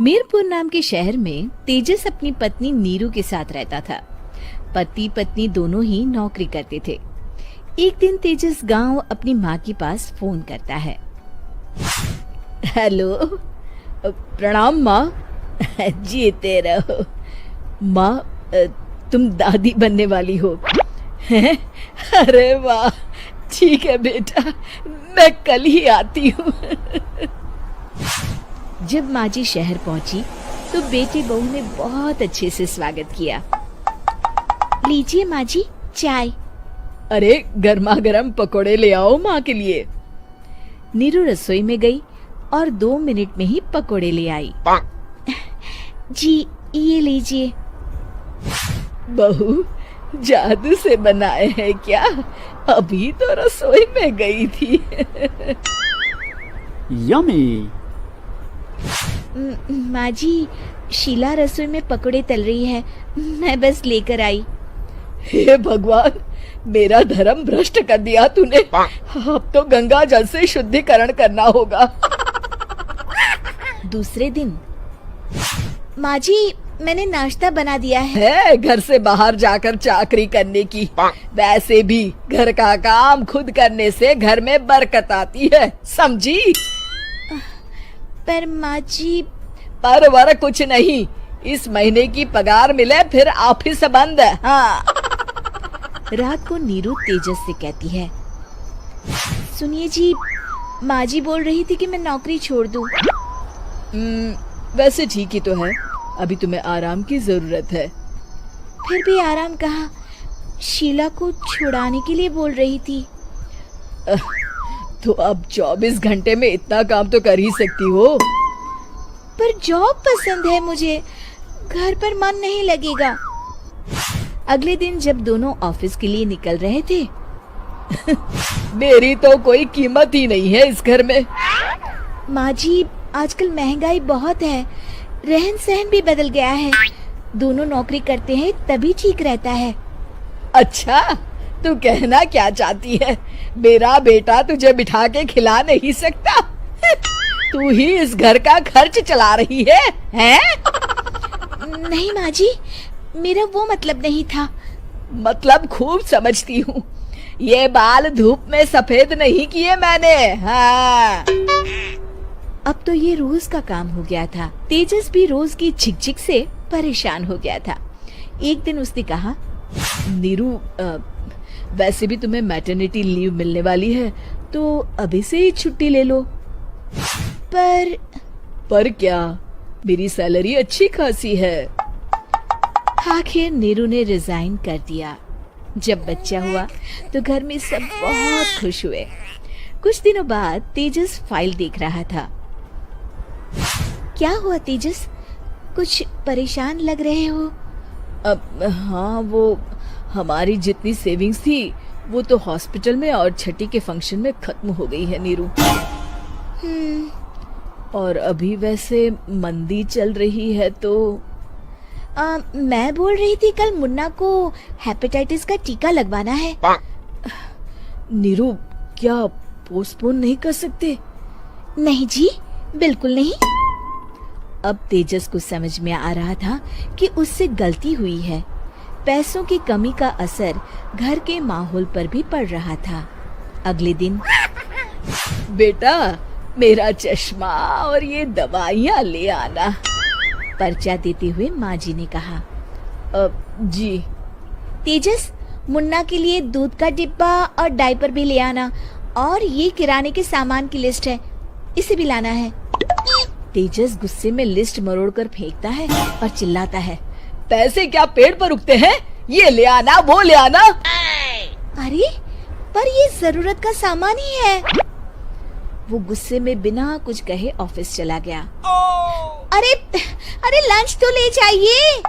मीरपुर नाम के शहर में तेजस अपनी पत्नी नीरू के साथ रहता था। पति पत्नी दोनों ही नौकरी करते थे। एक दिन तेजस गांव अपनी माँ के पास फोन करता है। हेलो, प्रणाम माँ। जीते रहो माँ, तुम दादी बनने वाली हो। अरे वाह, ठीक है बेटा, मैं कल ही आती हूँ। जब माँ जी शहर पहुंची तो बेटी बहू ने बहुत अच्छे से स्वागत किया। लीजिए माँ जी चाय। अरे गर्मा गर्म पकोड़े ले आओ माँ के लिए। नीरू रसोई में गई और 2 मिनट में ही पकोड़े ले आई। जी ये लीजिए। बहू जादू से बनाए हैं क्या? अभी तो रसोई में गई थी। यम्मी। माँ जी, शीला रसोई में पकोड़े तल रही है, मैं बस लेकर आई। हे भगवान, मेरा धर्म भ्रष्ट कर दिया तूने। अब तो गंगा जल से शुद्धिकरण करना होगा। दूसरे दिन, माँ जी मैंने नाश्ता बना दिया है। घर से बाहर जाकर चाकरी करने की। वैसे भी घर का काम खुद करने से घर में बरकत आती है, समझी? पर माँ जी। पर वर कुछ नहीं, इस महीने की पगार मिले फिर ऑफिस बंद। हाँ। रात को नीरू तेजस से कहती है, सुनिए जी, माँ जी बोल रही थी कि मैं नौकरी छोड़ दूं। वैसे ठीक ही तो है, अभी तुम्हें आराम की जरूरत है। फिर भी आराम कहाँ, शीला को छुड़ाने के लिए बोल रही थी। तो अब 24 घंटे में इतना काम तो कर ही सकती हो। पर जॉब पसंद है मुझे, घर पर मन नहीं लगेगा। अगले दिन जब दोनों ऑफिस के लिए निकल रहे थे, मेरी तो कोई कीमत ही नहीं है इस घर में। माँ जी, आजकल महंगाई बहुत है, रहन सहन भी बदल गया है। दोनों नौकरी करते हैं तभी ठीक रहता है। अच्छा, तू कहना क्या चाहती है? मेरा बेटा तुझे बिठा के खिला नहीं सकता? तू ही इस घर का खर्च चला रही है, हैं? नहीं माँ जी, मेरा वो मतलब नहीं था। मतलब खूब समझती हूँ, ये बाल धूप में सफेद नहीं किए मैंने। हाँ। अब तो ये रोज का काम हो गया था। तेजस भी रोज की झिकझिक से परेशान हो गया था। एक दिन उसने कहा, नीरू, वैसे भी तुम्हें मैटरनिटी लीव मिलने वाली है, तो अभी से ही छुट्टी ले लो। पर क्या, मेरी सैलरी अच्छी खासी है। आखिर नीरू ने रिजाइन कर दिया। जब बच्चा हुआ तो घर में सब बहुत खुश हुए। कुछ दिनों बाद तेजस फाइल देख रहा था। क्या हुआ तेजस, कुछ परेशान लग रहे हो? अब हाँ, वो हमारी जितनी सेविंग्स थी वो तो हॉस्पिटल में और छठी के फंक्शन में खत्म हो गई है नीरू। और अभी वैसे मंदी चल रही है तो मैं बोल रही थी कल मुन्ना को हेपेटाइटिस का टीका लगवाना है। नीरू, क्या पोस्टपोन नहीं कर सकते? नहीं जी, बिल्कुल नहीं। अब तेजस को समझ में आ रहा था कि उससे गलती हुई है। पैसों की कमी का असर घर के माहौल पर भी पड़ रहा था। अगले दिन, बेटा मेरा चश्मा और ये दवाइयाँ ले आना, पर्चा देते हुए माँ जी ने कहा। जी। तेजस, मुन्ना के लिए दूध का डिब्बा और डायपर भी ले आना, और ये किराने के सामान की लिस्ट है, इसे भी लाना है। तेजस गुस्से में लिस्ट मरोड़कर फेंकता है और चिल्लाता है, पैसे क्या पेड़ पर उगते हैं? ये ले आना, वो ले आना। अरे पर ये जरूरत का सामान ही है। वो गुस्से में बिना कुछ कहे ऑफिस चला गया। अरे लंच तो ले जाइए।